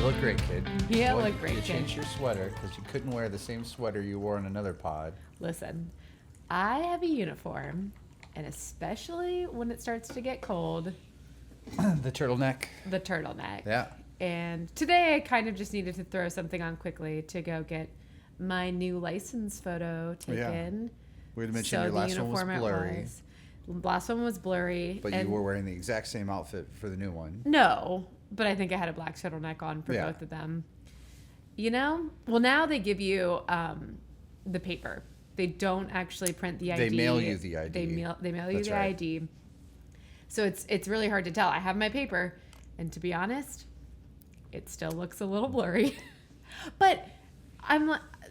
look great, kid. Yeah, look great, You kid. changed your sweater because you couldn't wear the same sweater you wore on another pod. Listen, I have a uniform, and especially when it starts to get cold, The turtleneck. the turtleneck. Yeah. And today I kind of just needed to throw something on quickly to go get my new license photo taken. We had mentioned your last one was blurry. Last one was blurry. But you were wearing the exact same outfit for the new one. No, but I think I had a black turtleneck on for both of them. You know? Well, now they give you the paper. They don't actually print the ID. They mail you the ID. They mail you the ID. So it's really hard to tell. I have my paper, and to be honest, it still looks a little blurry. But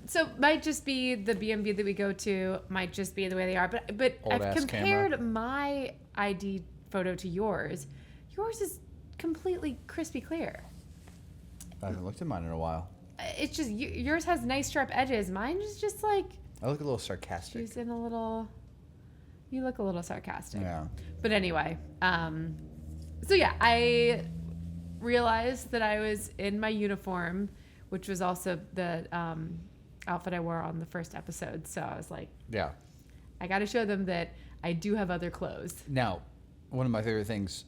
so it might just be the BMV that we go to, might just be the way they are. But I've compared my ID photo to yours. Yours is completely crispy clear. I haven't looked at mine in a while. It's just yours has nice sharp edges. Mine is just like I look a little sarcastic. You look a little sarcastic. Yeah. But anyway, so yeah, I realized that I was in my uniform, which was also the outfit I wore on the first episode. So I was like, yeah, I got to show them that I do have other clothes. Now, one of my favorite things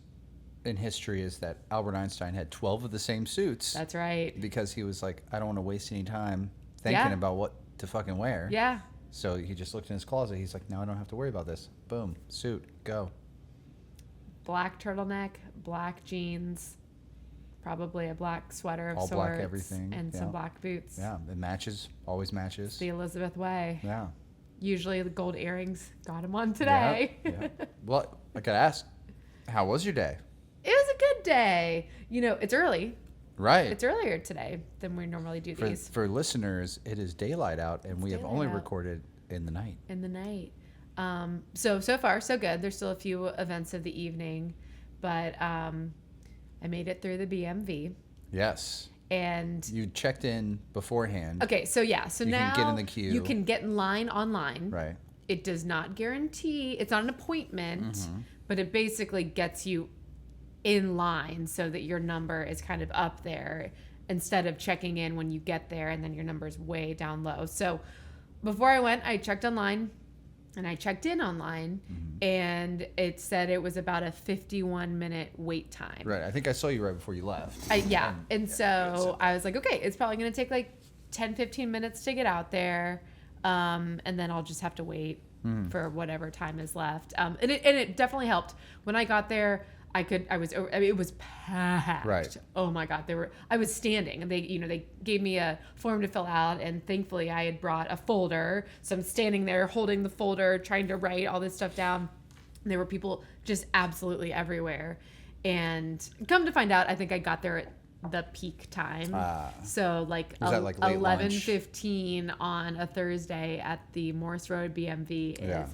in history is that Albert Einstein had 12 of the same suits. That's right. Because he was like, I don't want to waste any time thinking about what to fucking wear. Yeah. So he just looked in his closet. He's like, now I don't have to worry about this. Boom, suit, go. Black turtleneck, black jeans, probably a black sweater of all sorts. Black everything. And some black boots. Yeah, it matches, always matches. It's the Elizabeth way. Yeah. Usually the gold earrings, got them on today. Yeah. Well, I gotta ask, how was your day? It was a good day. You know, it's early. Right. It's earlier today than we normally do these. For listeners, it is daylight out, and we have only recorded in the night. In the night. So far, so good. There's still a few events of the evening, but I made it through the BMV. Yes. And you checked in beforehand. Okay, so yeah. So now you can get in the queue. You can get in line online. Right. It does not guarantee, it's not an appointment, but it basically gets you in line so that your number is kind of up there instead of checking in when you get there and then your number is way down low. So before I went, I checked online and I checked in online and it said it was about a 51-minute wait time. Right. I think I saw you right before you left. And so I was like, okay, it's probably going to take like 10, 15 minutes to get out there. And then I'll just have to wait for whatever time is left. And it definitely helped. When I got there, it was packed. Right. Oh my God. I was standing and they gave me a form to fill out and thankfully I had brought a folder. So I'm standing there holding the folder, trying to write all this stuff down. And there were people just absolutely everywhere. And come to find out, I think I got there at the peak time. So like 11:15 on a Thursday at the Morse Road BMV is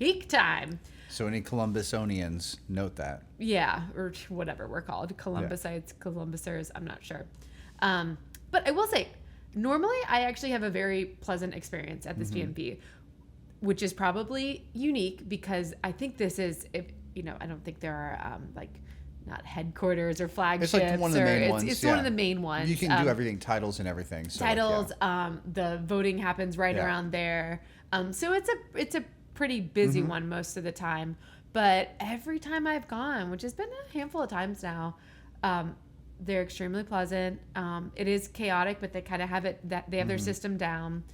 peak time. So any Columbusonians, note that. Yeah, or whatever we're called. Columbusites, Columbusers, I'm not sure. But I will say, normally I actually have a very pleasant experience at this BMV, which is probably unique because I think this is, I don't think there are not headquarters or flagships. It's like one of the main ones. It's one of the main ones. You can do everything, titles and everything. So titles, the voting happens right around there. So it's a pretty busy one most of the time, but every time I've gone, which has been a handful of times now, they're extremely pleasant. It is chaotic, but they kind of have they have their system down.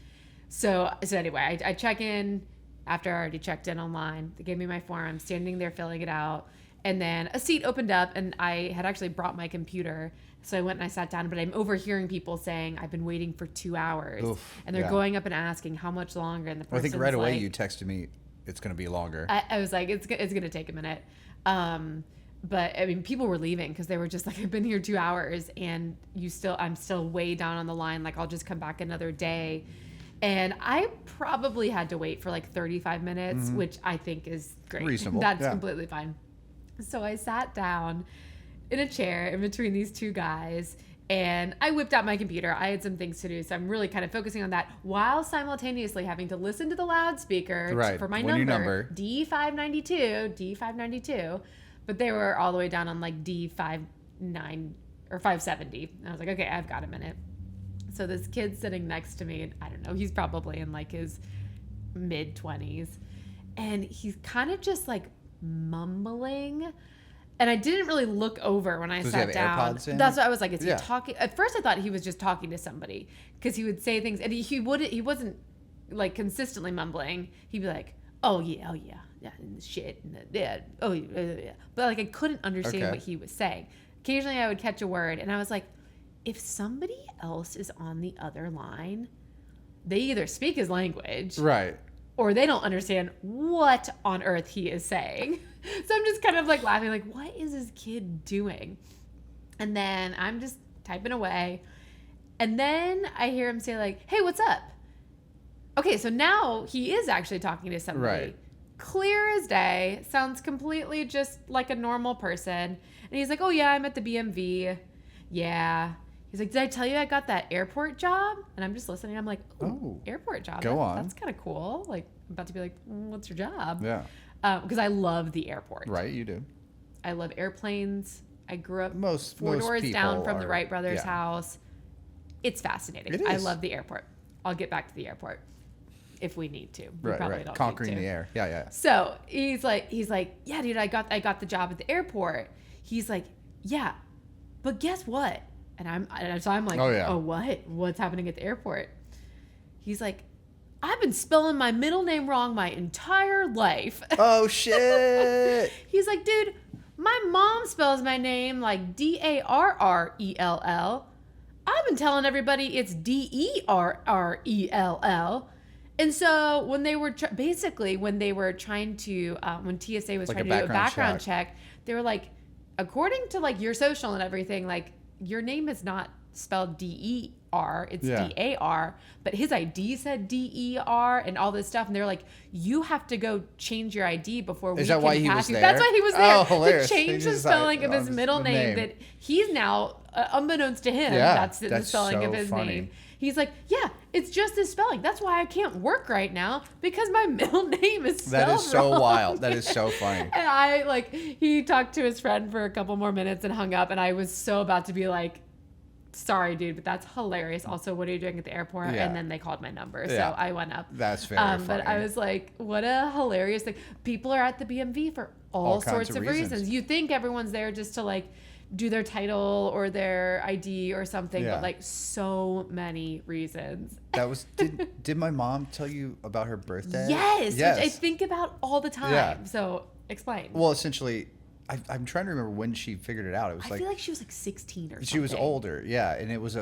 So anyway, I check in after I already checked in online. They gave me my form. I'm standing there filling it out, and then a seat opened up, and I had actually brought my computer. So I went and I sat down, but I'm overhearing people saying, I've been waiting for 2 hours. Oof, and they're going up and asking how much longer. And the person's I think right away you texted me, it's going to be longer. I was like, it's going to take a minute. But I mean, people were leaving because they were just like, I've been here 2 hours and I'm still way down on the line. Like, I'll just come back another day. And I probably had to wait for like 35 minutes, which I think is great. Reasonable. That's completely fine. So I sat down in a chair in between these two guys and I whipped out my computer. I had some things to do, so I'm really kind of focusing on that while simultaneously having to listen to the loudspeaker for my number, D592, but they were all the way down on like D590 or 570. And I was like, okay, I've got a minute. So this kid's sitting next to me, and I don't know, he's probably in like his mid 20s, and he's kind of just like mumbling. And I didn't really look over when I sat down. That's what I was like, is he talking? At first I thought he was just talking to somebody, because he would say things, and he wasn't like consistently mumbling. He'd be like, oh yeah, and shit, and yeah, oh yeah. But like I couldn't understand what he was saying. Occasionally I would catch a word, and I was like, if somebody else is on the other line, they either speak his language, right, or they don't understand what on earth he is saying. So I'm just kind of like laughing, like, what is this kid doing? And then I'm just typing away. And then I hear him say like, hey, what's up? Okay, so now he is actually talking to somebody. Right. Clear as day. Sounds completely just like a normal person. And he's like, oh yeah, I'm at the BMV. Yeah. He's like, did I tell you I got that airport job? And I'm just listening. I'm like, oh, airport job. Go on. That's kind of cool. Like, I'm about to be like, what's your job? Yeah. Because I love the airport. Right, you do. I love airplanes. I grew up most doors down from the Wright brothers' yeah. house. It's fascinating. It is. I love the airport. I'll get back to the airport if we need to. We probably don't Conquering need to. the air. Yeah. So he's like, yeah, dude, I got the job at the airport. He's like, yeah, but guess what? And I'm like, oh, what? What's happening at the airport? He's like, I've been spelling my middle name wrong my entire life. Oh, shit. He's like, dude, my mom spells my name like Darrell. I've been telling everybody it's Derrell. And so when they were trying to, when TSA was like trying to do a background check, they were like, according to like your social and everything, like your name is not spelled D-E-R, it's D-A-R, but his ID said D-E-R and all this stuff. And they're like, you have to go change your ID before we can pass you. That's why he was there, hilarious. To change the spelling of his middle name that he's now, unbeknownst to him, that's the spelling of his name. He's like, yeah, it's just this spelling. That's why I can't work right now, because my middle name is spelled wrong. That is so wild. That is so funny. And he talked to his friend for a couple more minutes and hung up, and I was so about to be like, sorry, dude, but that's hilarious. Also, what are you doing at the airport? Yeah. And then they called my number, so I went up. That's very funny. But I was like, what a hilarious thing. People are at the BMV for all sorts of reasons. You think everyone's there just to like do their title or their ID or something, but like so many reasons. That was did my mom tell you about her birthday? Yes. Which I think about all the time. Yeah. So explain. Well, essentially, I'm trying to remember when she figured it out. It was I feel like she was like 16 or something. She was older, yeah, and it was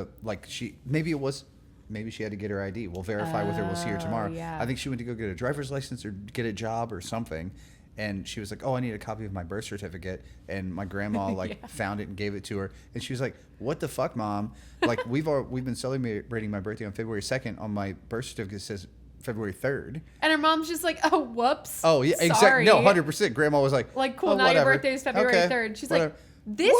maybe she had to get her ID. We'll verify with her. We'll see her tomorrow. Yeah. I think she went to go get a driver's license or get a job or something. And she was like, oh, I need a copy of my birth certificate. And my grandma found it and gave it to her. And she was like, what the fuck, Mom? Like, we've been celebrating my birthday on February 2nd. On my birth certificate, it says February 3rd. And her mom's just like, oh, whoops. Oh, yeah, exactly. No, 100%. Grandma was like, cool, now your birthday is February 3rd. She's like, this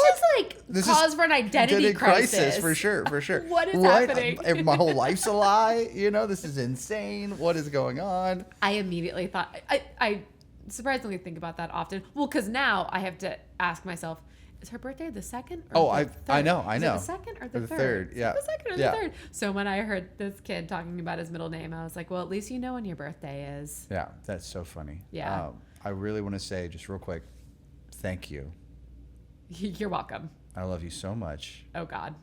is cause for an identity crisis. For sure. What is happening? My whole life's a lie. This is insane. What is going on? I immediately thought, I surprisingly think about that often. Well, because now I have to ask myself, is her birthday the 2nd or the 3rd? I know. Is it the 2nd or the 3rd? Yeah. The 2nd or the 3rd? So when I heard this kid talking about his middle name, I was like, well, at least you know when your birthday is. Yeah, that's so funny. Yeah. I really want to say, just real quick, thank you. You're welcome. I love you so much. Oh, God.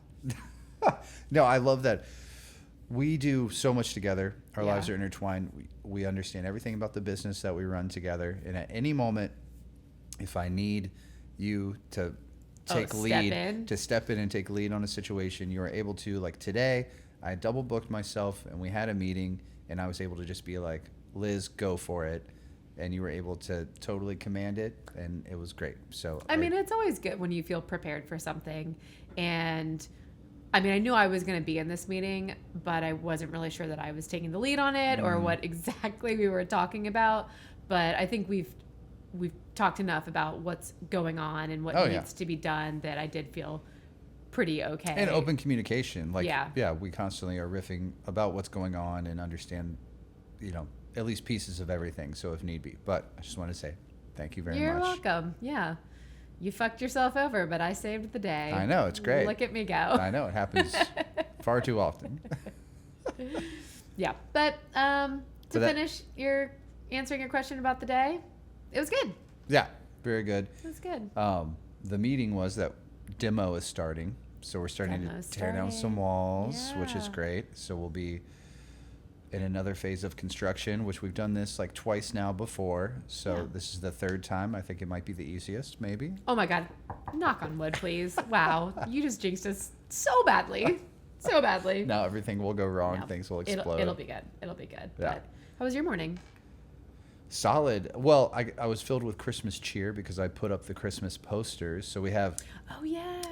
No, I love that we do so much together. Our lives are intertwined. We understand everything about the business that we run together. And at any moment, if I need you to step in and take lead on a situation, you are able to. Like today, I double booked myself and we had a meeting and I was able to just be like, Liz, go for it. And you were able to totally command it, and it was great. So I mean, it's always good when you feel prepared for something. And I mean, I knew I was going to be in this meeting, but I wasn't really sure that I was taking the lead on it or what exactly we were talking about. But I think we've talked enough about what's going on and what needs to be done that I did feel pretty okay. And open communication. Like, we constantly are riffing about what's going on and understand, at least pieces of everything, so if need be. But I just want to say thank you very much. You're welcome. Yeah. You fucked yourself over, but I saved the day. I know, it's great. Look at me go. I know, it happens far too often. Yeah. But to that- finish answering your question about the day, it was good. Yeah, very good. It was good. The meeting was that demo is starting. So we're starting Demo's to tear down some starting. walls, which is Yeah. great. So we'll be in another phase of construction, which we've done this like twice now before. So Yeah. this is the third time. I think it might be the easiest, maybe. Oh my God. Knock on wood, please. Wow. You just jinxed us so badly. So badly. Now everything will go wrong. No. Things will explode. It'll be good. It'll be good. Yeah. But how was your morning? Solid. Well, I was filled with Christmas cheer because I put up the Christmas posters. So we have, Oh, yeah.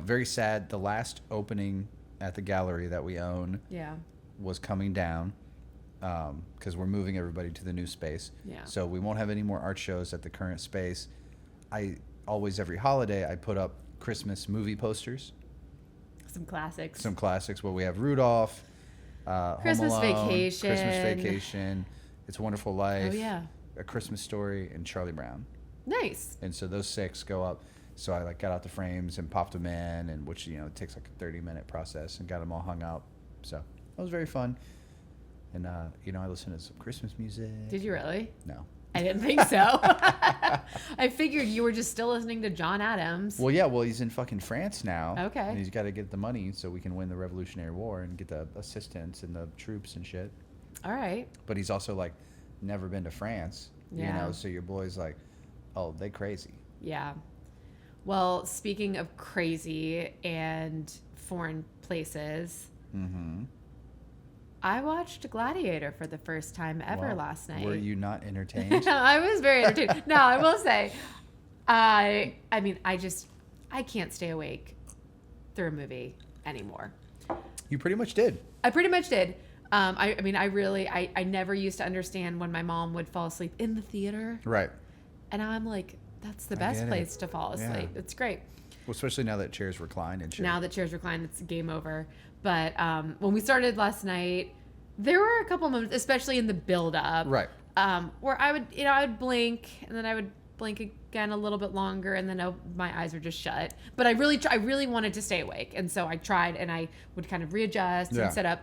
very sad. The last opening at the gallery that we own Yeah. was coming down because we're moving everybody to the new space. Yeah. So we won't have any more art shows at the current space. I always, every holiday, I put up Christmas movie posters, Some classics. some classics. Well, we have Rudolph, Christmas Home Alone, Vacation. Christmas Vacation, It's a Wonderful Life, Oh, yeah. A Christmas Story, and Charlie Brown. Nice. And so those 6 go up. So I got out the frames and popped them in, and which it takes like a 30-minute process, and got them all hung up. So that was very fun. And I listened to some Christmas music. Did you really? No. I didn't think so. I figured you were just still listening to John Adams. Well, yeah. Well, he's in fucking France now. Okay. And he's got to get the money so we can win the Revolutionary War and get the assistance and the troops and shit. All right. But he's also like never been to France. Yeah. So your boy's like, oh, they crazy. Yeah. Well, speaking of crazy and foreign places, Mm-hmm. I watched Gladiator for the first time ever Well, last night. Were you not entertained? I was very entertained. No, I will say, I can't stay awake through a movie anymore. You pretty much did. I pretty much did. I never used to understand when my mom would fall asleep in the theater. Right. And now I'm like, that's the I best get it. place to fall asleep. Yeah. It's great. Well, especially now that chairs recline and shit. Now that chairs recline, it's game over. But when we started last night, there were a couple moments, especially in the build-up, Right. where I would blink, and then I would blink again a little bit longer, and then my eyes were just shut. But I really wanted to stay awake, and so I tried, and I would kind of readjust Yeah. and set up.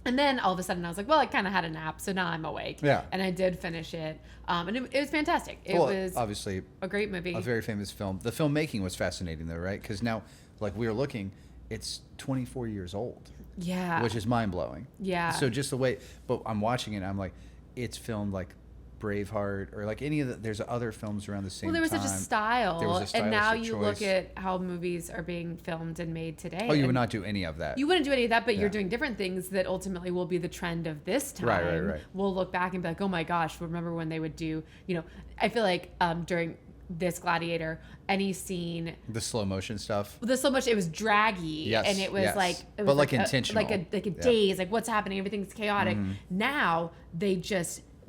And then all of a sudden I was like, well, I kind of had a nap, so now I'm awake. Yeah. And I did finish it. And it was fantastic. It Well, was obviously a great movie. a very famous film. The filmmaking was fascinating, though, right? Because now, like we were looking, it's 24 years old, Yeah. which is mind blowing. Yeah. So just the way, but I'm watching it, and I'm like, it's filmed like Braveheart or like any of the. There's other films around the same time. Well, there was such a style. There was a and now stylistic you look choice. at how movies are being filmed and made today. Oh, you would and not do any of that. You wouldn't do any of that, but Yeah. you're doing different things that ultimately will be the trend of this time. Right. We'll look back and be like, oh my gosh, remember when they would do, I feel like during this Gladiator, any scene, The slow motion stuff. there's so much, it was draggy. Yes, And it was yes. like, But, like, a intentional. Like a Yeah. Mm-hmm. daze, like what's happening, everything's chaotic. Now they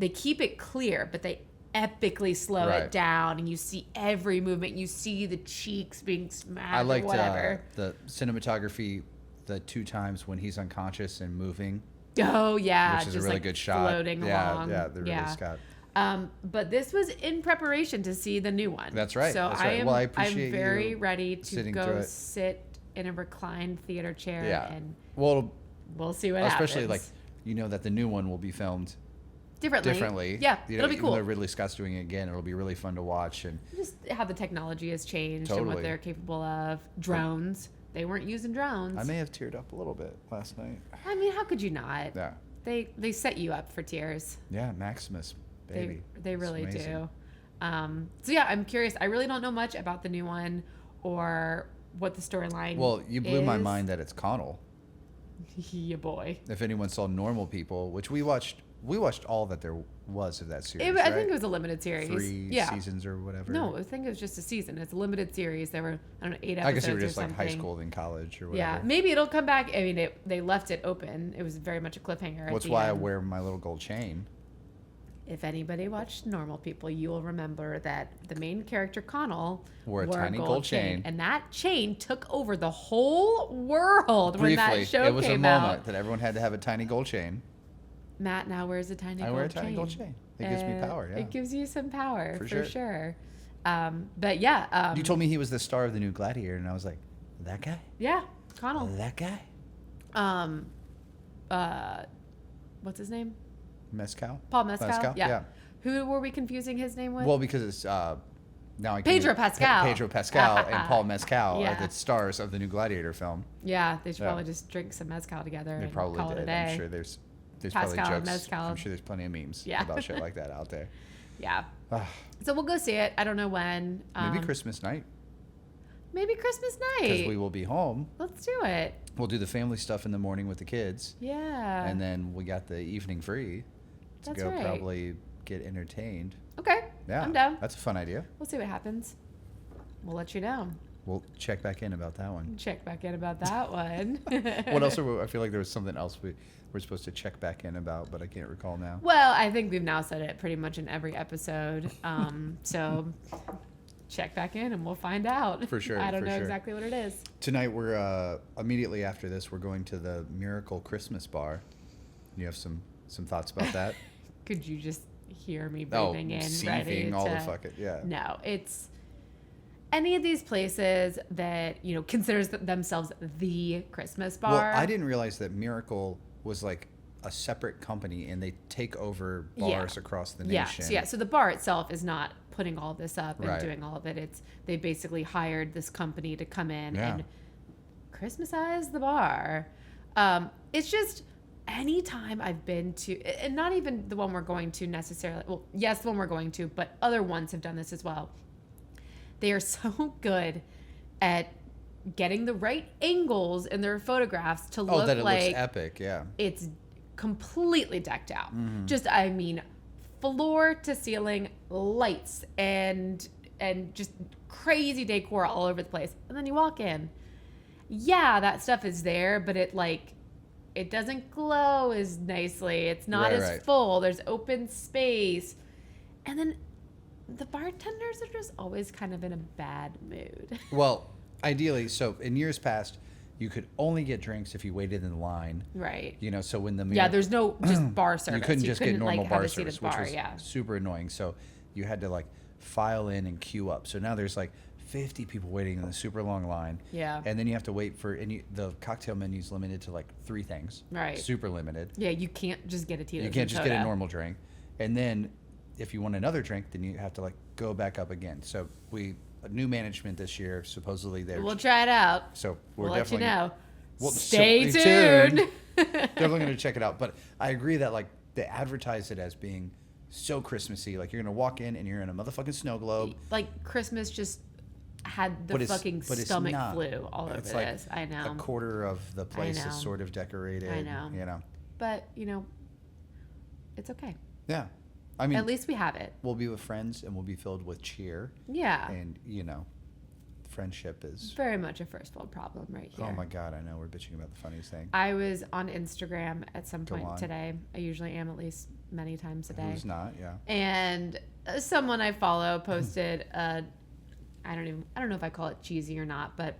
keep it clear, but they epically slow Right. it down, and you see every movement. You see the cheeks being smashed I or liked whatever. the cinematography, the 2 times when he's unconscious and moving, Oh yeah, which is a just, really like, good shot. floating yeah, along. Yeah, the Ridley Scott. But this was in preparation to see the new one. That's right, So that's right. I am. Well, I appreciate I'm very you ready to sitting through go it. sit in a reclined theater chair, Yeah. and Well, we'll see what especially happens. that the new one will be filmed differently. differently. Yeah, it'll be even cool. though Ridley Scott's doing it again, it'll be really fun to watch. And Just how the technology has changed and what Totally. they're capable of. Drones. They weren't using drones. I may have teared up a little bit last night. I mean, how could you not? Yeah, They set you up for tears. yeah, Maximus, baby. They It's really amazing. do. So yeah, I'm curious. I really don't know much about the new one or what the storyline. Well, you blew my is. mind that it's Connell. Yeah, boy. If anyone saw Normal People, which we watched all that there was of that series. I right? think it was a limited series. 3 yeah. seasons or whatever. No, I think it was just a season. It's a limited series. There were 8 episodes. I guess they were or just like something. high school and college or whatever. Yeah, maybe it'll come back. I mean, they left it open. It was very much a cliffhanger. That's at the why I end. wear my little gold chain. If anybody watched Normal People, you will remember that the main character Connell Wore a tiny gold chain. and that chain took over the whole world when Briefly, that show it was a came moment out. that everyone had to have a tiny gold chain. Matt now wears a tiny I gold chain. wear a tiny gold chain. It gives me power, yeah. It gives you some power, For for sure. sure. But yeah. You told me he was the star of the new Gladiator, and I was like, that guy? Yeah, Connell. That guy? What's his name? Mezcal? Paul Mescal. Mezcal? Yeah. Who were we confusing his name with? Well, because it's now I Pedro Pascal. Pedro Pascal and Paul Mescal Yeah. are the stars of the new Gladiator film. Yeah, they should probably just drink some mezcal together. They and probably call did. It a I'm day. sure there's Pascal probably and jokes. Mezcal. I'm sure there's plenty of memes Yeah. about shit like that out there. Yeah. So we'll go see it. I don't know when. Maybe Christmas night, Maybe Christmas night. because we will be home. Let's do it. We'll do the family stuff in the morning with the kids. Yeah. And then we got the evening free to That's go right. probably get entertained. Okay. Yeah. I'm down. That's a fun idea. We'll see what happens. We'll let you know. We'll check back in about that one. Check back in about that one. What else I feel like there was something else we're supposed to check back in about, but I can't recall now. Well, I think we've now said it pretty much in every episode. So check back in and we'll find out. For sure. I don't for know sure. exactly what it is. Tonight we're immediately after this we're going to the Miracle Christmas Bar. You have some thoughts about that? Could you just hear me breathing in, ready seething, to... all the fuck it, yeah. No, it's any of these places that, considers themselves the Christmas bar. Well, I didn't realize that Miracle was like a separate company and they take over bars across the nation. So the bar itself is not putting all this up and Right. doing all of it. They basically hired this company to come in and Christmasize the bar. It's just anytime I've been to, and not even the one we're going to necessarily, well, yes, the one we're going to, but other ones have done this as well. They are so good at getting the right angles in their photographs to look that it like looks epic, yeah. it's completely decked out. Mm-hmm. Just, I mean, floor to ceiling lights and just crazy decor all over the place. And then you walk in. Yeah, that stuff is there, but it doesn't glow as nicely. It's not as full. There's open space. And then the bartenders are just always kind of in a bad mood. Well, ideally, so in years past, you could only get drinks if you waited in line. Right. So when the there's no just bar service. You couldn't just get normal have bar a seated service, which bar, was super annoying. So you had to file in and queue up. So now there's 50 people waiting in a super long line. Yeah. And then you have to wait for the cocktail menu's limited to 3 things. Right. Super limited. Yeah, you can't just get a Tito's. You can't just soda. get a normal drink. And then if you want another drink, then you have to go back up again. So new management this year, supposedly We'll try it out. So we're we'll definitely let you know. Well, Stay tuned. Definitely going to check it out. But I agree that they advertise it as being so Christmassy. You're going to walk in and you're in a motherfucking snow globe. Christmas just had the fucking stomach flu all over this. I know. A quarter of the place is sort of decorated. I know. But, it's okay. Yeah. I mean, at least we have it. We'll be with friends and we'll be filled with cheer. Yeah. And, friendship is very much a first world problem right here. Oh my God, I know. We're bitching about the funniest thing. I was on Instagram at some point today. I usually am, at least many times a day. Who's not? Yeah. And someone I follow posted I don't know if I call it cheesy or not, but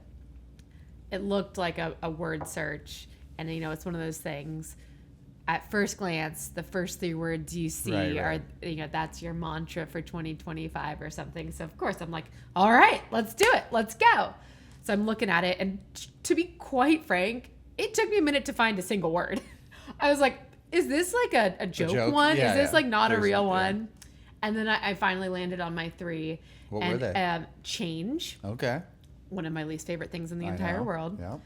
it looked like a word search, and it's one of those things. At first glance, the first 3 words you see are, that's your mantra for 2025 or something. So, of course, I'm like, all right, let's do it. Let's go. So I'm looking at it. And to be quite frank, it took me a minute to find a single word. I was like, is this a joke one? Yeah, is this not There's a real one? And then I finally landed on my 3. What were they? Change. Okay. One of my least favorite things in the entire world. Yeah.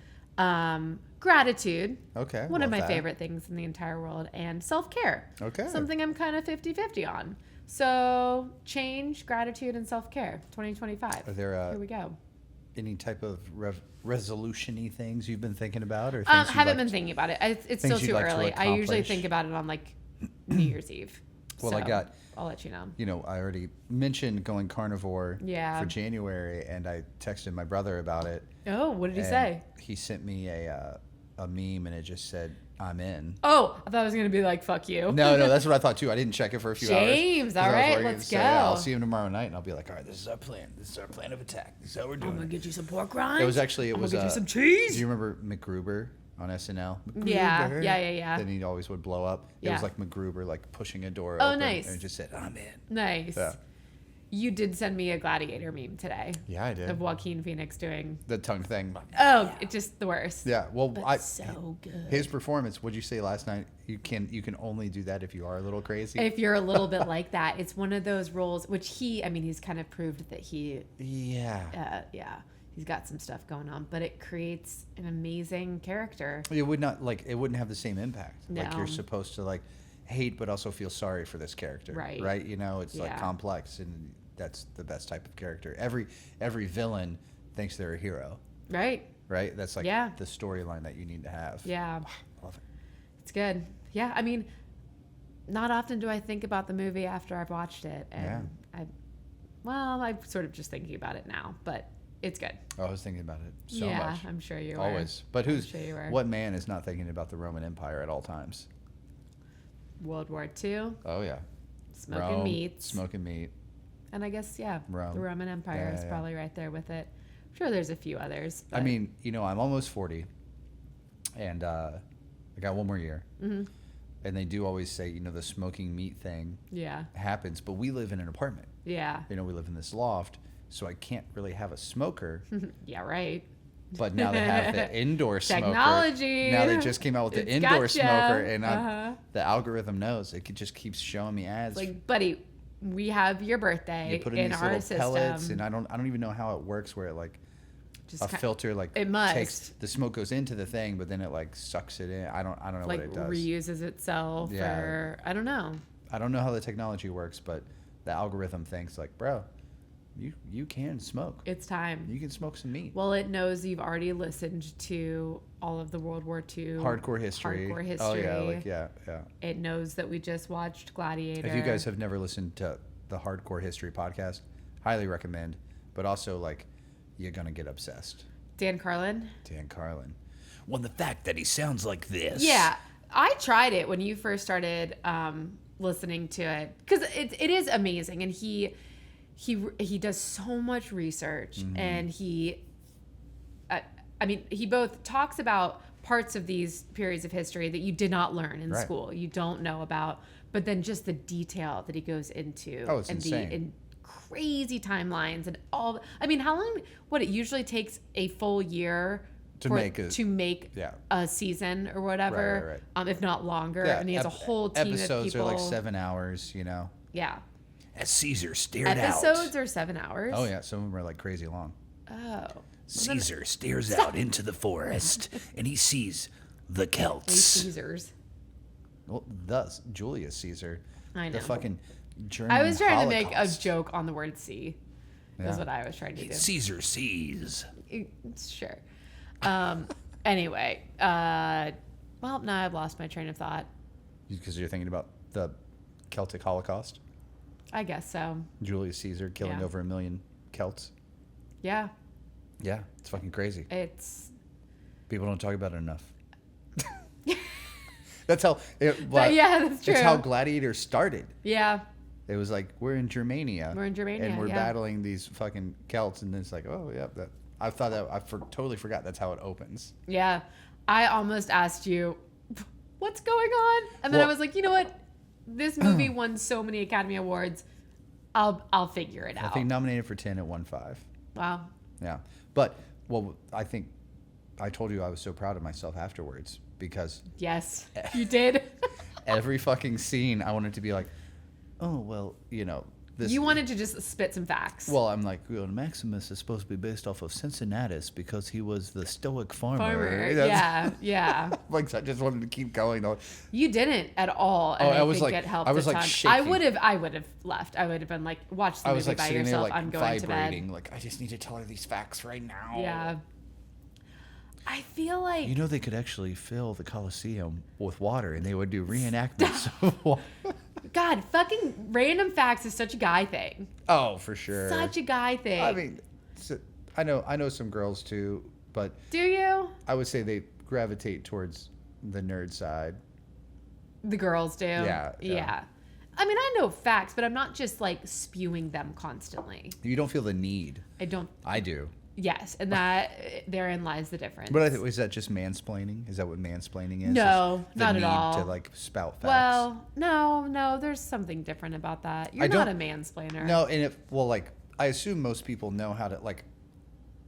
Gratitude. Okay. One of my favorite things in the entire world. And self-care. Okay. Something I'm kind of 50-50 on. So change, gratitude, and self-care. 2025. Are there here we go. Any type of resolution-y things you've been thinking about? Or haven't been thinking about it. It's still too early. I usually think about it on New Year's Eve. Well, so I'll let you know. I already mentioned going carnivore for January, and I texted my brother about it. Oh, what did he say? He sent me a meme, and it just said, "I'm in." Oh, I thought it was going to be like, fuck you. No, that's what I thought too. I didn't check it for a few hours. James, all right, let's go. I'll see him tomorrow night, and I'll be like, all right, this is our plan. This is our plan of attack. This is how we're doing I'm going to get you some pork rinds. It was actually, I'm going to get you some cheese. Do you remember MacGruber on SNL? MacGruber. Yeah. Then he always would blow up. It was like MacGruber, pushing a door open. Nice. And it just said, "I'm in." Nice. You did send me a Gladiator meme today. Yeah, I did. Of Joaquin Phoenix doing The tongue thing. Oh, it's just the worst. Yeah, well, But so good. His performance. What'd you say last night? You can only do that if you are a little crazy. If you're a little bit like that, it's one of those roles which he's kind of proved that he's got some stuff going on, but it creates an amazing character. It would not it wouldn't have the same impact. No. Like you're supposed to hate but also feel sorry for this character. Right? You know, it's complex, and that's the best type of character. Every villain thinks they're a hero. Right. Right? That's the storyline that you need to have. Yeah. Love it. It's good. Yeah, I mean, not often do I think about the movie after I've watched it, and I'm sort of just thinking about it now, but it's good. Oh, I was thinking about it so much. Yeah, I'm sure you were. Always. But what man is not thinking about the Roman Empire at all times? World War II. Oh, yeah. Smoking meat. And I guess, Rome. The Roman Empire is probably right there with it. I'm sure there's a few others. But... I mean, I'm almost 40, and I got one more year. Mm-hmm. And they do always say, the smoking meat thing happens, but we live in an apartment. Yeah. We live in this loft, so I can't really have a smoker. Yeah, right. But now they have the indoor smoker. Technology. Now they just came out with the indoor smoker, and the algorithm knows. It just keeps showing me ads. Like, buddy, we have your birthday you put in these our little system. pellets, and I don't even know how it works. Where it filter it must takes the smoke goes into the thing, but then it sucks it in. I don't know what it does. Reuses itself. Yeah. Or I don't know. I don't know how the technology works, but the algorithm thinks bro, you can smoke. It's time. You can smoke some meat. Well, it knows you've already listened to all of the World War II hardcore history. Oh yeah, It knows that we just watched Gladiator. If you guys have never listened to the Hardcore History podcast, highly recommend. But also you're gonna get obsessed. Dan Carlin. Well, the fact that he sounds like this. Yeah, I tried it when you first started listening to it because it is amazing, and he does so much research, and he both talks about parts of these periods of history that you did not learn in school, you don't know about, but then just the detail that he goes into. Oh, it's insane. And crazy timelines and all. I mean, how long? What it usually takes a full year to make a season or whatever, right. If not longer. And he has a whole team of people. Episodes are 7 hours, Yeah. As Caesar stared out. Episodes are 7 hours. Oh yeah, some of them are crazy long. Oh. Caesar stares out into the forest, and he sees the Celts. Caesars. Well, thus Julius Caesar. I know. The fucking German I was trying Holocaust. to make a joke on the word "see." Is what I was trying to do. Caesar sees. Sure. Anyway, well, now I've lost my train of thought. Because you're thinking about the Celtic Holocaust. I guess so. Julius Caesar killing over 1 million Celts. Yeah. Yeah, it's fucking crazy. People don't talk about it enough. That's how. That's true. That's how Gladiator started. Yeah. It was we're in Germania. And we're yeah. battling these fucking Celts, and then it's oh yeah, I thought that totally forgot that's how it opens. Yeah, I almost asked you, what's going on, and then I was like, you know what, this movie won so many Academy Awards, I'll figure it out. I think nominated for 10, it won 5. Wow. Yeah, but I think I told you I was so proud of myself afterwards because yes, you did. Every fucking scene I wanted to be oh well, this. You wanted to just spit some facts. Well, I'm Maximus is supposed to be based off of Cincinnatus because he was the stoic farmer. Yeah. I just wanted to keep going. You didn't at all. And I think it helped. I was shaking. I would have left. I would have been watch the movie by yourself. I'm going vibrating, to bed. I just need to tell her these facts right now. Yeah. I feel they could actually fill the Colosseum with water and they would do reenactments of water. God, fucking random facts is such a guy thing. Oh, for sure. Such a guy thing. I mean, I know some girls too, but do you? I would say they gravitate towards the nerd side. The girls do. Yeah. I mean, I know facts, but I'm not just spewing them constantly. You don't feel the need. I don't. I do. Yes, and that therein lies the difference. But is that just mansplaining? Is that what mansplaining is? No, Is the not at need all. to like spout facts. Well, no, there's something different about that. You're not a mansplainer. No, and like I assume most people know how to like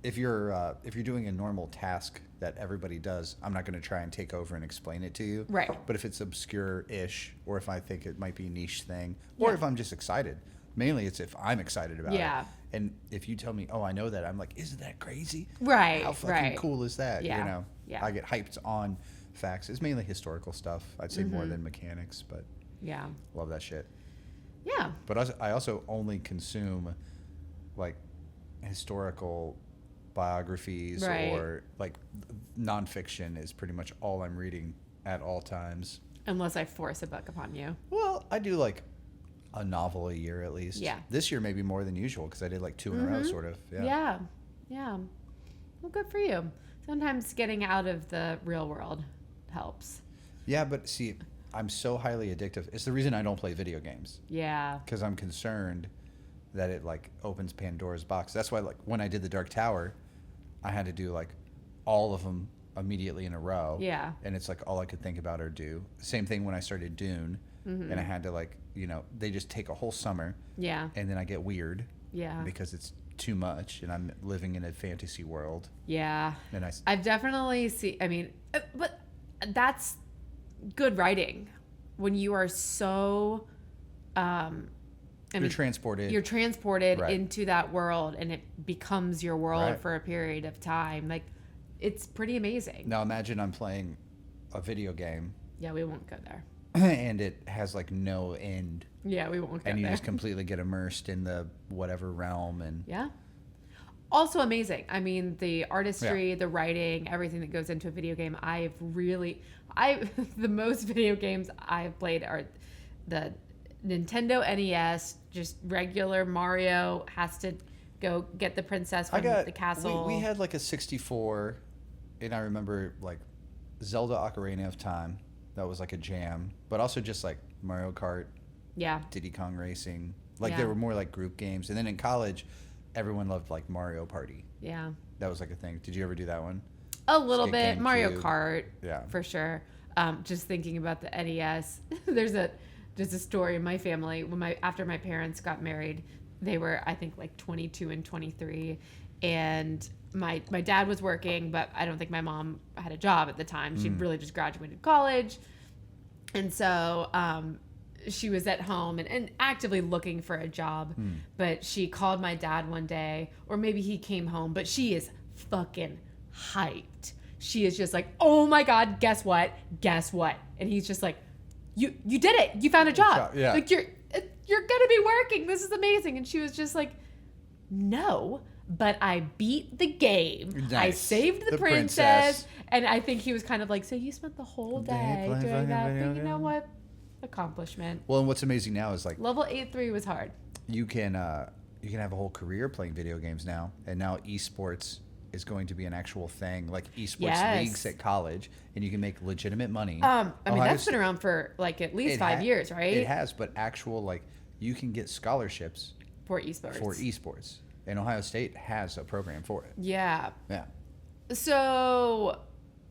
if you're doing a normal task that everybody does, I'm not going to try and take over and explain it to you. Right. But if it's obscure-ish, or if I think it might be a niche thing, or if I'm just excited, mainly it's if I'm excited about it. And if you tell me, oh, I know that, I'm like, isn't that crazy? Right. How fucking cool is that? Yeah. You know. Yeah. I get hyped on facts. It's mainly historical stuff. I'd say more than mechanics, but yeah, love that shit. Yeah. But I also only consume like historical biographies or like nonfiction is pretty much all I'm reading at all times. Unless I force a book upon you. Well, I do like a novel a year at least. Yeah. This year maybe more than usual because I did like 2 in a row sort of. Yeah. Well, good for you. Sometimes getting out of the real world helps. Yeah, but see, I'm so highly addictive. It's the reason I don't play video games. Yeah. Because I'm concerned that it like opens Pandora's box. That's why like when I did the Dark Tower, I had to do like all of them immediately in a row. Yeah. And it's like all I could think about or do. Same thing when I started Dune, and I had to like, you know, they just take a whole summer. Yeah. And then I get weird. Yeah. Because it's too much, and I'm living in a fantasy world. Yeah. And I've definitely seen. I mean, but that's good writing when you are so. You're transported. You're transported into that world, and it becomes your world for a period of time. Like, it's pretty amazing. Now imagine I'm playing a video game. Yeah, we won't go there. And it has like no end. Yeah, we won't go there. And you just completely get immersed in the whatever realm and yeah. Also amazing. I mean, the artistry, the writing, everything that goes into a video game. The most video games I've played are the Nintendo NES, just regular Mario has to go get the princess from the castle. We had like a 64, and I remember like Zelda Ocarina of Time. That was like a jam, but also just like Mario Kart, Diddy Kong Racing. Like they were more like group games. And then in college, everyone loved like Mario Party. Yeah. That was like a thing. Did you ever do that one? A little bit. Mario Kart. Yeah. For sure. Just thinking about the NES. There's a story in my family after my parents got married. They were, I think, like 22 and 23, and my dad was working, but I don't think my mom had a job at the time. She'd really just graduated college, and so she was at home and actively looking for a job. But she called my dad one day, or maybe he came home, but she is fucking hyped. She is just like, oh my God, guess what? And he's just like, You did it. You found a job. Yeah. Like you're gonna be working. This is amazing. And she was just like, no, but I beat the game. Nice. I saved the princess. And I think he was kind of like, so you spent the whole day doing that. But you know what? Accomplishment. Well, and what's amazing now is like level 8-3 was hard. You can have a whole career playing video games now, and now esports is going to be an actual thing, like esports leagues at college, and you can make legitimate money. I mean, that's been around for like at least 5 years, right? It has, but actual like you can get scholarships for esports. And Ohio State has a program for it. Yeah. So,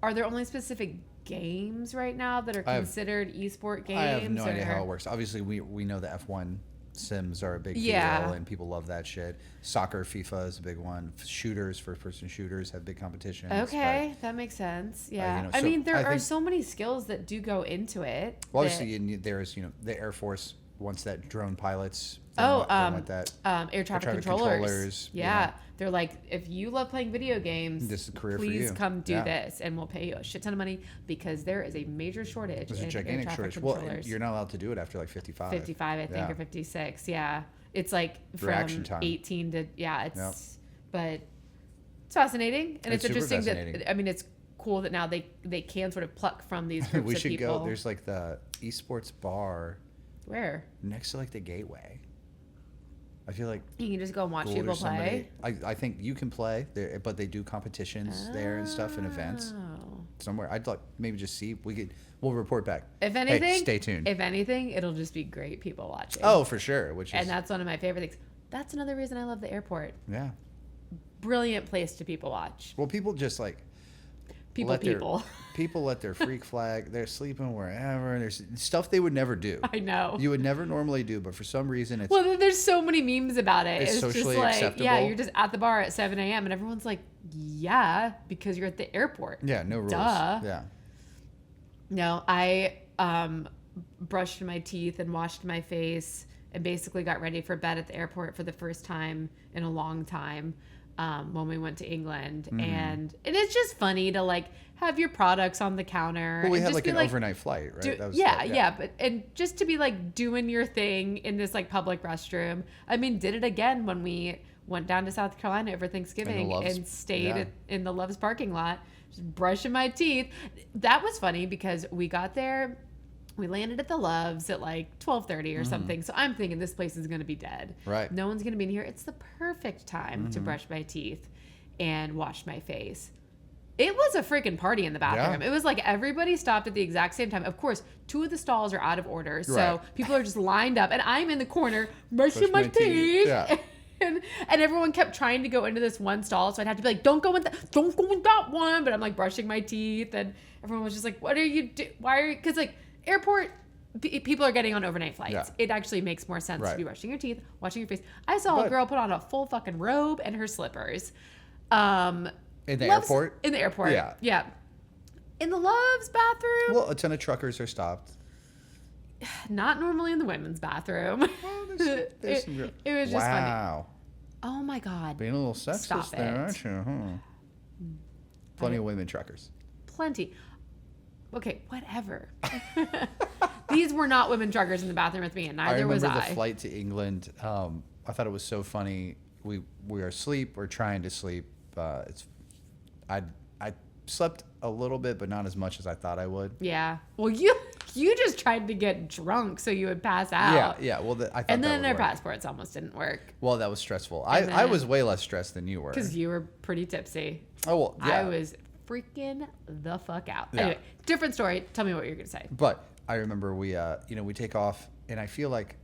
are there only specific games right now that are considered esport games? I have no idea how it works. Obviously, we know the F1 sims are a big deal, and people love that shit. Soccer, FIFA is a big one. Shooters, first-person shooters have big competitions. Okay, that makes sense. Yeah, I mean, there are so many skills that do go into it. Well, obviously, there's the Air Force wants that drone pilots. Air traffic controllers. Yeah. They're like, if you love playing video games, this is a career please for you. Come do this, and we'll pay you a shit ton of money because there is a major shortage. There's a gigantic shortage. Well, you're not alled to do it after like 55. 55, I think, or 56. Yeah, it's like from 18 to but it's fascinating, and it's interesting that I mean, it's cool that now they can sort of pluck from these groups we of should people. go. There's like the esports bar. Where? Next to like the Gateway. I feel like you can just go and watch people play. I think you can play there, but they do competitions there and stuff and events somewhere. I'd like maybe just see we'll report back. If anything, stay tuned. If anything, it'll just be great people watching. Oh, for sure. And that's one of my favorite things. That's another reason I love the airport. Yeah. brilliant place to people watch. Well, people just like People. people let their freak flag. They're sleeping wherever. There's stuff they would never do. I know. You would never normally do, but for some reason it's Well, there's so many memes about it. It's just socially like, acceptable. yeah, you're just at the bar at 7 a.m. and everyone's like, yeah, because you're at the airport. yeah, no rules. Duh. Yeah. No, I brushed my teeth and washed my face and basically got ready for bed at the airport for the first time in a long time when we went to England. And it's just funny to like have your products on the counter. Well, we and had just like be an overnight flight, right? That was but and just to be like doing your thing in this like public restroom. I mean, did it again when we went down to South Carolina over Thanksgiving and stayed in the Love's parking lot, just brushing my teeth. That was funny because we got there. We landed at the Loves at like 12:30 or something. So I'm thinking this place is going to be dead. Right. No one's going to be in here. It's the perfect time to brush my teeth and wash my face. It was a freaking party in the bathroom. Yeah. It was like everybody stopped at the exact same time. Of course, 2 of the stalls are out of order. So Right. people are just lined up and I'm in the corner brushing my teeth. Yeah. And everyone kept trying to go into this one stall, so I'd have to be like, don't go in that one. But I'm like brushing my teeth, and everyone was just like, what are you do? Why are you? Because like airport people are getting on overnight flights. Yeah. It actually makes more sense to Right. be brushing your teeth, washing your face. I saw a But- girl put on a full fucking robe and her slippers. In the airport? In the airport. Yeah. Yeah. In the Love's bathroom. Well, a ton of truckers are stopped. Not normally in the women's bathroom. Well, there's some real... It was just funny. Wow. Oh my God. Being a little sexist Stop there, it. aren't you? Huh? Plenty of women truckers. Plenty. Okay, whatever. These were not women truckers in the bathroom with me, and neither was remember I. the flight to England. I thought it was so funny. We are asleep. We're trying to sleep. I slept a little bit, but not as much as I thought I would. Yeah. Well, you just tried to get drunk so you would pass out. Yeah. Well, I thought And that then would our work. passports almost didn't work Well, that was stressful. And I then- was way less stressed than you were. because you were pretty tipsy. Oh well, yeah. I was freaking the fuck out. Yeah. Anyway, different story. Tell me what you're gonna say. But I remember we take off, and I feel like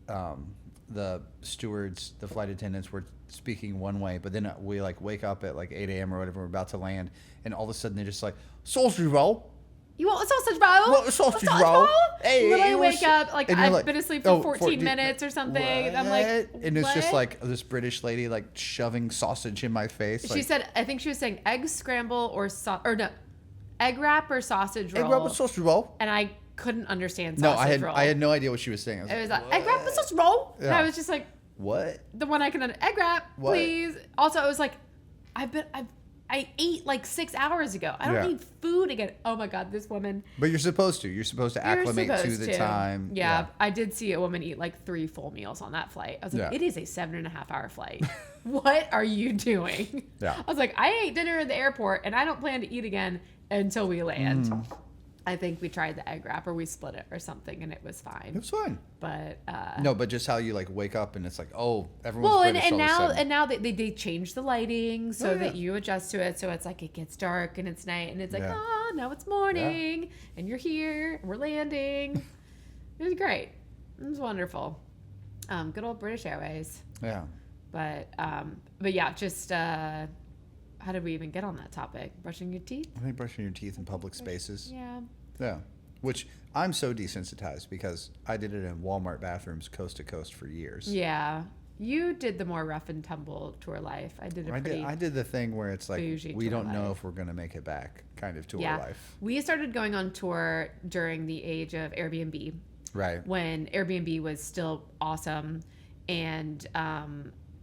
the stewards, the flight attendants were speaking one way, but then we like wake up at like 8 a.m. or whatever, we're about to land, and all of a sudden they're just like, sausage roll. You want a sausage roll? What, a sausage roll? Hey, Literally it was- wake up, like, and you're I've been asleep for 14 14 minutes or something. What? And I'm like, and it's just what? like this British lady like shoving sausage in my face. She like, said, I think she was saying egg scramble or egg wrap or sausage roll. egg wrap with sausage roll. And I couldn't understand No, sausage roll. I had no idea what she was saying. It was like, "What? egg wrap with sausage roll. And Yeah. I was just like, What? the one I can egg wrap, What? please. Also, I was like, I ate like 6 hours ago. I don't Yeah. need food again. Oh my God, this woman. But you're supposed to. You're supposed to You're acclimate to supposed the time. Yeah, I did see a woman eat like 3 full meals on that flight. I was like, Yeah. it is a 7.5-hour flight. What are you doing? Yeah. I was like, I ate dinner at the airport and I don't plan to eat again until we land. Mm. I think we tried the egg wrap or we split it or something and it was fine. It was fun. But No, but just how you like wake up and it's like, oh, everyone's well, British and all of a now sudden. they change the lighting so Oh, yeah. that you adjust to it. So it's like it gets dark and it's night and it's like, Yeah. oh, now it's morning and you're here. We're landing. It was great. It was wonderful. Good old British Airways. Yeah. But yeah, just how did we even get on that topic? Brushing your teeth? I think brushing your teeth in public spaces. Yeah. Yeah. Which I'm so desensitized because I did it in Walmart bathrooms coast to coast for years. Yeah. You did the more rough and tumble tour life. I did a pretty I did the thing where it's like bougie we tour don't know life. if we're going to make it back kind of tour yeah. life. We started going on tour during the age of Airbnb. Right. When Airbnb was still awesome, and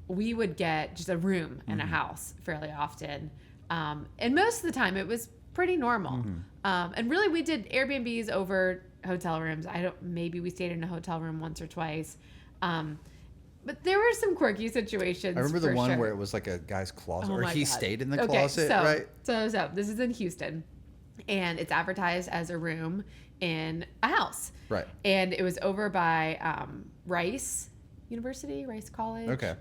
we would get just a room in a house fairly often, and most of the time it was pretty normal. And really, we did Airbnbs over hotel rooms. Maybe we stayed in a hotel room once or twice, but there were some quirky situations. I remember the for one sure. where it was like a guy's closet, Oh or my he God. stayed in the Okay, closet, right? So this is in Houston, and it's advertised as a room in a house. Right. And it was over by Rice University, Rice College. Okay.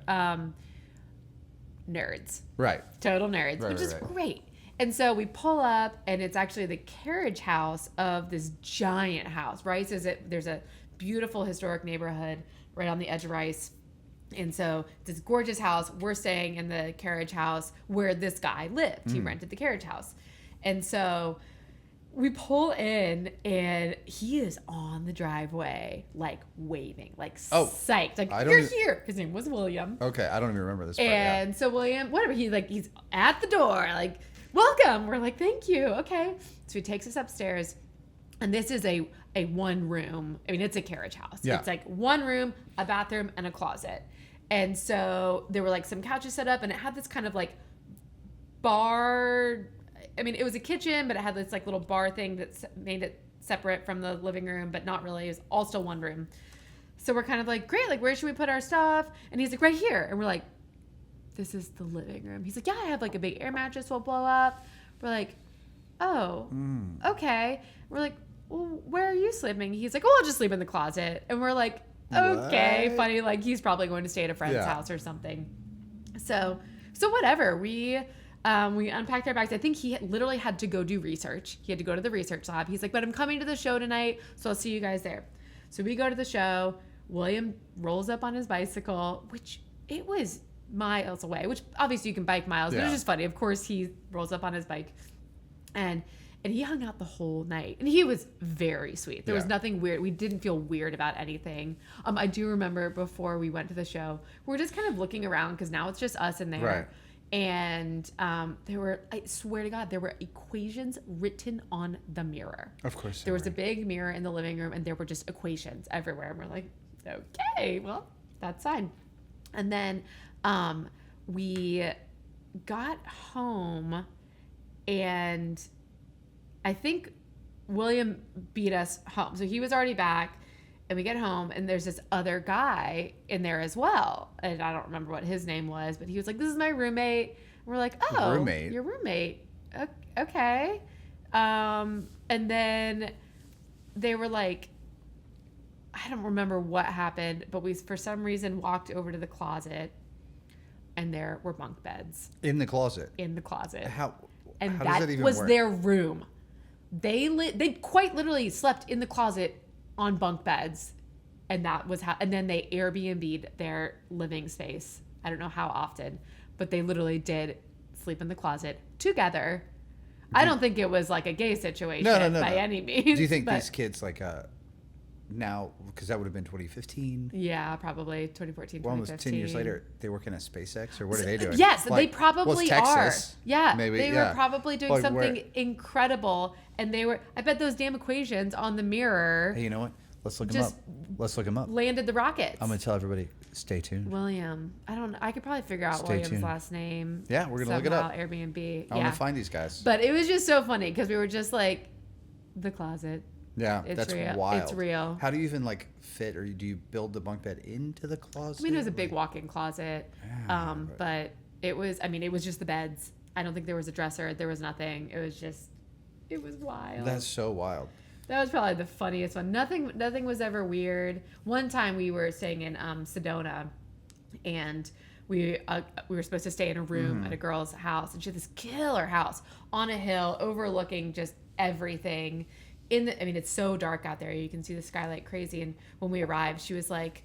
Nerds. Right. Total nerds, Right, which is right. great. And so we pull up, and it's actually the carriage house of this giant house. Rice there's a beautiful historic neighborhood right on the edge of Rice. And so this gorgeous house, we're staying in the carriage house where this guy lived. He rented the carriage house. And so we pull in and he is on the driveway, like waving, like psyched. Like, you're here. His name was William. Okay, I don't even remember this part. And so William, whatever, he's at the door, like, welcome. We're like, thank you. Okay. So he takes us upstairs. And this is a one room. I mean, it's a carriage house. Yeah. It's like one room, a bathroom, and a closet. And so there were like some couches set up, and it had this kind of like bar. I mean, it was a kitchen, but it had this like little bar thing that made it separate from the living room, but not really. It was all still one room. So we're kind of like, great, like, where should we put our stuff? And he's like, right here. And we're like, this is the living room. He's like, yeah, I have like a big air mattress we'll blow up. We're like, oh, okay. We're like, well, where are you sleeping? He's like, oh, I'll just sleep in the closet. And we're like, okay, what? funny. Like, he's probably going to stay at a friend's house or something. So whatever. We unpacked our bags. I think he literally had to go do research. He had to go to the research lab. He's like, but I'm coming to the show tonight, so I'll see you guys there. So we go to the show. William rolls up on his bicycle, which it was miles away, which obviously you can bike miles, but it's just funny. Of course, he rolls up on his bike. And he hung out the whole night. And he was very sweet. There was nothing weird. We didn't feel weird about anything. I do remember before we went to the show, we were just kind of looking around because now it's just us in there. Right. And there were, I swear to God, there were equations written on the mirror. Of course. There was a big mirror in the living room, and there were just equations everywhere. And we're like, okay, well, that's fine. And then we got home, and I think William beat us home. So he was already back, and we get home, and there's this other guy in there as well. And I don't remember what his name was, but he was like, this is my roommate. And we're like, oh, roommate. Your roommate. Okay. And then they were like, I don't remember what happened, but we, for some reason, walked over to the closet, and there were bunk beds. In the closet? In the closet. How And does that even was work? their room. They quite literally slept in the closet on bunk beds, and that was how. And then they Airbnb'd their living space. I don't know how often, but they literally did sleep in the closet together. I don't think it was like a gay situation by any means. Do you think these kids like now, because that would have been 2015? Yeah, probably 2014, 2015. Well, almost 10 years later, they working at SpaceX, or what are they doing? Yes, like, they probably Texas, are. Yeah, maybe, they were probably doing like something incredible, and they were. I bet those damn equations on the mirror. Hey, you know what? Let's look them up. Let's look them up. Landed the rockets. I'm gonna tell everybody. Stay tuned. William. I don't know. I could probably figure out Stay William's tuned. last name. Yeah, we're gonna look it up. Airbnb. I want to find these guys. But it was just so funny because we were just like, the closet. Yeah, It's that's real. wild. It's real. How do you even like fit, or do you build the bunk bed into the closet? I mean, it was a big walk-in closet. Yeah, but it was. I mean, it was just the beds. I don't think there was a dresser. There was nothing. It was just. It was wild. That's so wild. That was probably the funniest one. Nothing was ever weird. One time we were staying in Sedona, and we were supposed to stay in a room at a girl's house, and she had this killer house on a hill overlooking just everything. I mean, it's so dark out there. You can see the skylight crazy. And when we arrived, she was like,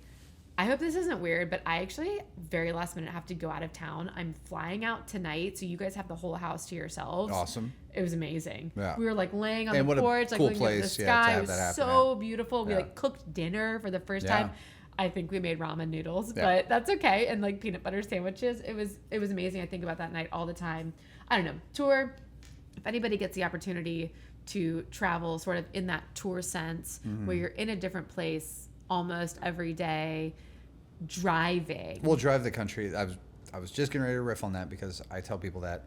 I hope this isn't weird, but I actually very last minute have to go out of town. I'm flying out tonight, so you guys have the whole house to yourselves. Awesome. It was amazing. Yeah. We were like laying on And the what a porch, like cool looking at the place, to sky. have It was that happen, so beautiful. We Yeah. like cooked dinner for the first Yeah. time. I think we made ramen noodles, Yeah. but that's okay. And like peanut butter sandwiches. It was amazing. I think about that night all the time. I don't know. Tour. If anybody gets the opportunity to travel sort of in that tour sense where you're in a different place almost every day, driving. We'll drive the country. I was just getting ready to riff on that because I tell people that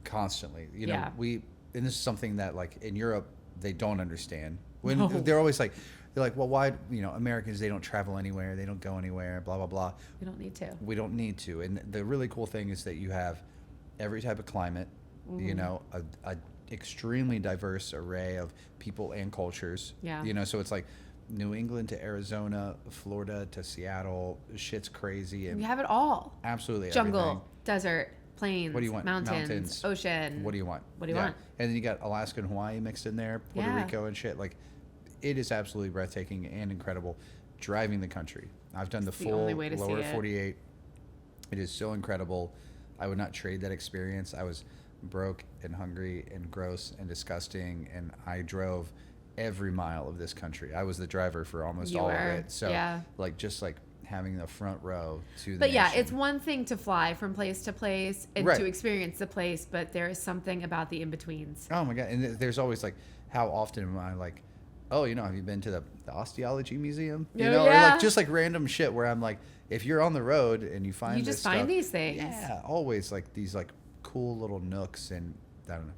constantly. You know, and this is something that like in Europe they don't understand. When they're always like, well, why, Americans, they don't travel anywhere, they don't go anywhere, blah blah blah. We don't need to. We don't need to. And the really cool thing is that you have every type of climate, a extremely diverse array of people and cultures. Yeah. So it's like New England to Arizona, Florida to Seattle, shit's crazy. And We have it all. absolutely Jungle, everything. desert, plains, What do you want? mountains, ocean. What do you want? What do you want? And then you got Alaska and Hawaii mixed in there, Puerto Rico and shit. Like, it is absolutely breathtaking and incredible driving the country. I've done the It's the full only way to see lower it. 48. It is so incredible. I would not trade that experience. I was broke and hungry and gross and disgusting, and I drove every mile of this country. I was the driver for almost You all were, of it. So yeah. like just like having the front row to the But yeah, nation. it's one thing to fly from place to place and Right. to experience the place, but there is something about the in-betweens. Oh my God. And there's always like, how often am I like, oh, have you been to the osteology museum? Oh, Or yeah. like just like random shit where I'm like, if you're on the road and you find You this just find stuff, these things. Yeah, always like these like cool little nooks, and I don't know,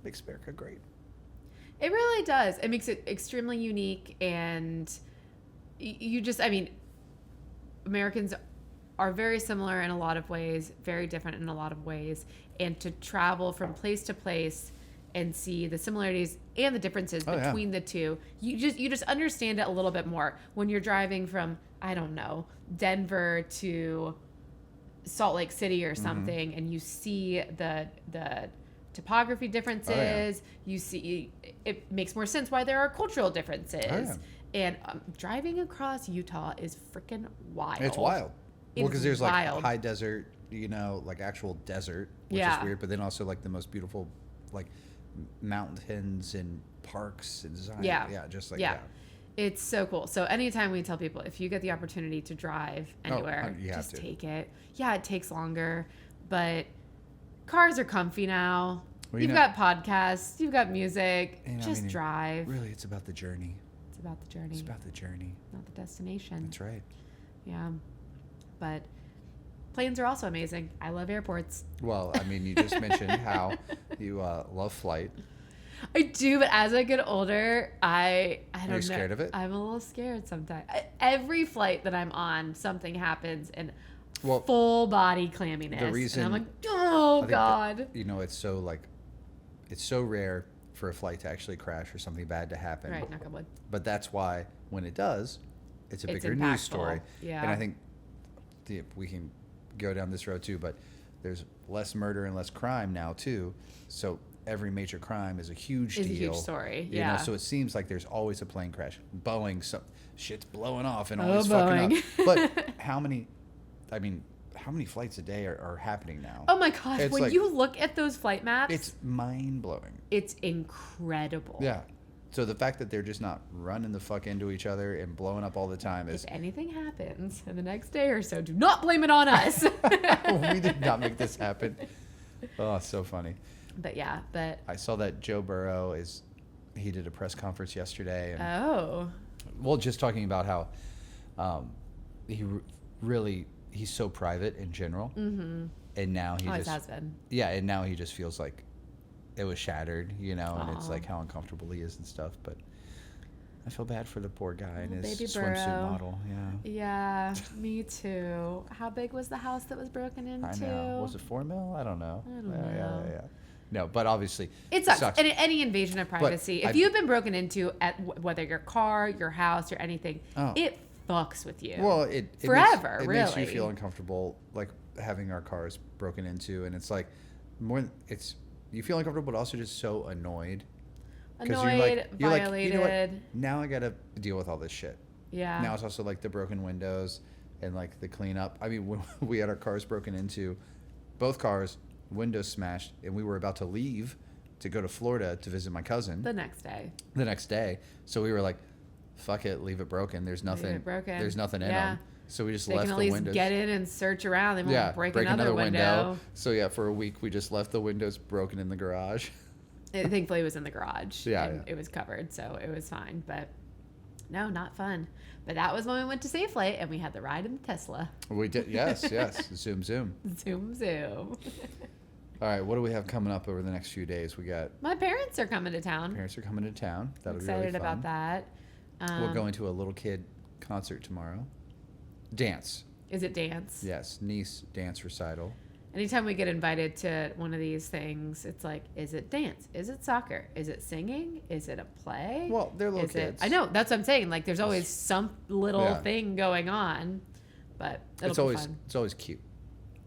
makes America great. It really does. It makes it extremely unique, and Americans are very similar in a lot of ways, very different in a lot of ways, and to travel from place to place and see the similarities and the differences between the two, you just understand it a little bit more when you're driving from, I don't know, Denver to Salt Lake City or something, and you see the topography differences. You see it makes more sense why there are cultural differences. And driving across Utah is freaking wild. It's wild. Well, because there's like wild. high desert, like actual desert, which is weird, but then also like the most beautiful like mountains and parks and design. Just like It's so cool. So anytime we tell people, if you get the opportunity to drive anywhere, just take it. Yeah, it takes longer, but cars are comfy now. Well, you've got podcasts, you've got music. Just drive. Really, it's about the journey. It's about the journey. It's about the journey. Not the destination. That's right. Yeah. But planes are also amazing. I love airports. Well, I mean, you just mentioned how you love flight. I do, but as I get older, I don't know. Are you scared of it? I'm a little scared sometimes. Every flight that I'm on, something happens and full body clamminess. The reason and I'm like, oh God. It's so rare for a flight to actually crash or something bad to happen. Right, knock on wood. But that's why when it does, it's a bigger impactful. news story. Yeah. And I think we can go down this road too, but there's less murder and less crime now too. So every major crime is a huge deal. It's a huge story. You Yeah. know, so it seems like there's always a plane crash. Boeing, some shit's blowing off and Oh, always fucking Boeing. up. But how many flights a day are happening now? Oh my gosh. It's when like- you look at those flight maps, It's mind blowing. it's incredible. Yeah. So the fact that they're just not running the fuck into each other and blowing up all the time is If anything happens in the next day or so, do not blame it on us. we did not make this happen. Oh, it's so funny. But yeah, I saw that Joe Burrow he did a press conference yesterday, and just talking about how he's so private in general, and now he always has been. and now he just feels like it was shattered, and it's like how uncomfortable he is and stuff. But I feel bad for the poor guy and his Baby swimsuit Burrow. model. Yeah. Yeah, me too. How big was the house that was broken into? I know. Was it $4 million? I don't know. I don't know. Yeah. No, but obviously It sucks. And any invasion of privacy, if you've been broken into at whether your car, your house, or anything, it fucks with you. Well, it forever. It really makes you feel uncomfortable, like having our cars broken into, and it's like you feel uncomfortable, but also just so annoyed. Annoyed, violated. You know what? Now I gotta deal with all this shit. Yeah. Now it's also like the broken windows and like the cleanup. I mean, when we had our cars broken into, both cars, windows smashed, and we were about to leave to go to Florida to visit my cousin the next day. So we were like, fuck it, leave it broken. There's nothing broken. There's nothing in them. So we just They left can the at windows. least get in and search around. They won't break another window. So yeah, for a week we just left the windows broken in the garage. Thankfully, it was in the garage. Yeah, and it was covered, so it was fine. But no, not fun. But that was when we went to Safelight and we had the ride in the Tesla. We did, yes. Zoom. Zoom. All right, what do we have coming up over the next few days? We got My parents are coming to town. parents are coming to town. That'll be Excited really fun. about that. We're going to a little kid concert tomorrow. Dance. Is it dance? Yes, niece dance recital. Anytime we get invited to one of these things, it's like, is it dance? Is it soccer? Is it singing? Is it a play? Well, they're little kids. I know, that's what I'm saying. Like, there's always some little thing going on, but it'll be fun. It's always cute.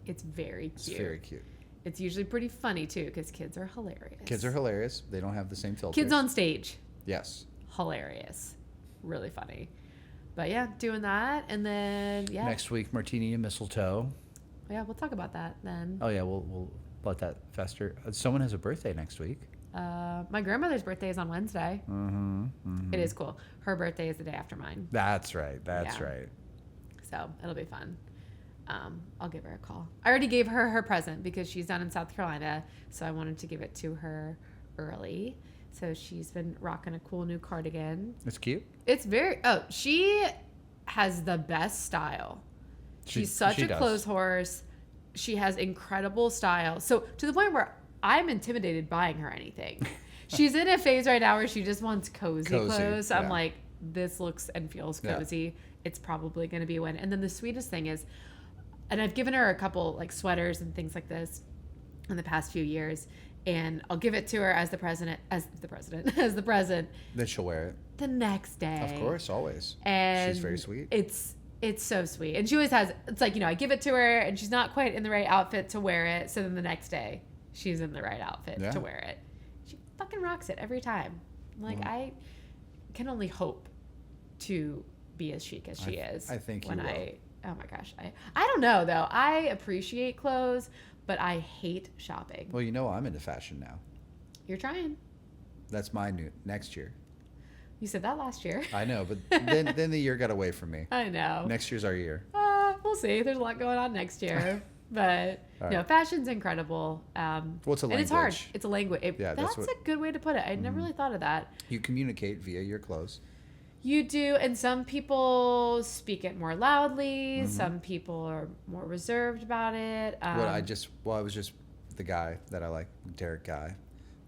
It's very cute. It's very cute. It's usually pretty funny, too, because kids are hilarious. Kids are hilarious. They don't have the same filters. Kids on stage. Yes. Hilarious. Really funny. But yeah, doing that. And then, yeah. Next week, martini and mistletoe. Yeah, we'll talk about that then. Oh, yeah, we'll let that fester. Someone has a birthday next week. My grandmother's birthday is on Wednesday. It is cool. Her birthday is the day after mine. That's right. That's right. So it'll be fun. I'll give her a call. I already gave her her present because she's down in South Carolina. So I wanted to give it to her early. So she's been rocking a cool new cardigan. It's cute. It's she has the best style. She's such a clothes horse. She has incredible style. So to the point where I'm intimidated buying her anything. She's in a phase right now where she just wants cozy clothes. So I'm like, this looks and feels cozy. Yeah. It's probably going to be a win. And then the sweetest thing is, and I've given her a couple like sweaters and things like this in the past few years. And I'll give it to her as the present. Then she'll wear it the next day. Of course, always. And she's very sweet. It's so sweet. And she always has, it's like, I give it to her and she's not quite in the right outfit to wear it. So then the next day she's in the right outfit to wear it. She fucking rocks it every time. Like, I can only hope to be as chic as she is. I think when you will. Oh my gosh. I don't know though. I appreciate clothes, but I hate shopping. Well, I'm into fashion now. You're trying. That's my new next year. You said that last year. I know, but then the year got away from me. I know. Next year's our year. We'll see. There's a lot going on next year. But fashion's incredible. Well, it's a language. And it's hard. It's a language. That's a good way to put it. I'd never really thought of that. You communicate via your clothes. You do, and some people speak it more loudly. Some people are more reserved about it. I was just the guy that I like, Derek Guy,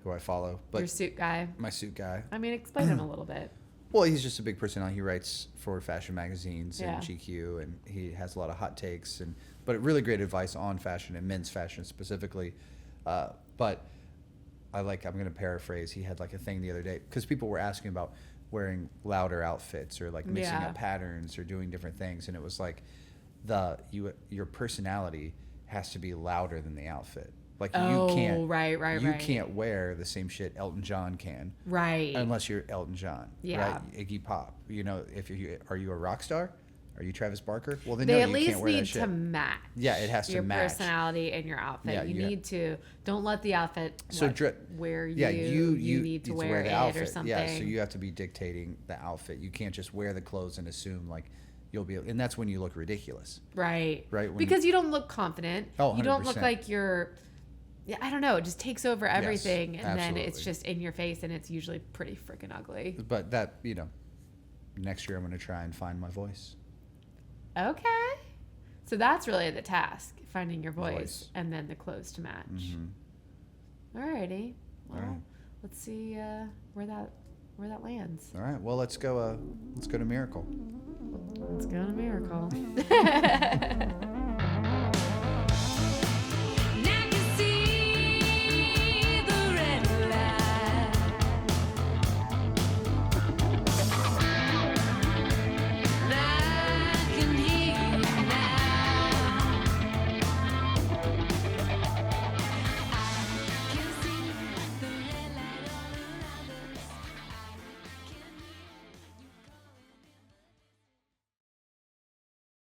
who I follow. But your suit guy. My suit guy. I mean, explain him a little bit. Well, he's just a big personality. He writes for fashion magazines and GQ, and he has a lot of hot takes, but really great advice on fashion and men's fashion specifically. But I'm going to paraphrase. He had like a thing the other day because people were asking about wearing louder outfits or like mixing up patterns or doing different things, and it was like your personality has to be louder than the outfit. Like you can't wear the same shit Elton John can, right? Unless you're Elton John, right? Iggy Pop. If are you a rock star? Are you Travis Barker? Well, then they at least need to match. Yeah, it has to match your personality and your outfit. Yeah, you need to. Don't let the outfit wear you. Yeah, you need to wear the it outfit or something. Yeah, so you have to be dictating the outfit. You can't just wear the clothes and assume like you'll be. And that's when you look ridiculous. Right. Right. Because you don't look confident. Oh, 100%. You don't look like you're. Yeah, I don't know. It just takes over everything, yes, and absolutely. then it's just in your face, and it's usually pretty freaking ugly. But that next year I'm going to try and find my voice. Okay. So that's really the task, finding your voice. And then the clothes to match. Alrighty. Well, let's see where that lands. All right. Well, let's go to Miracle. Let's go to Miracle.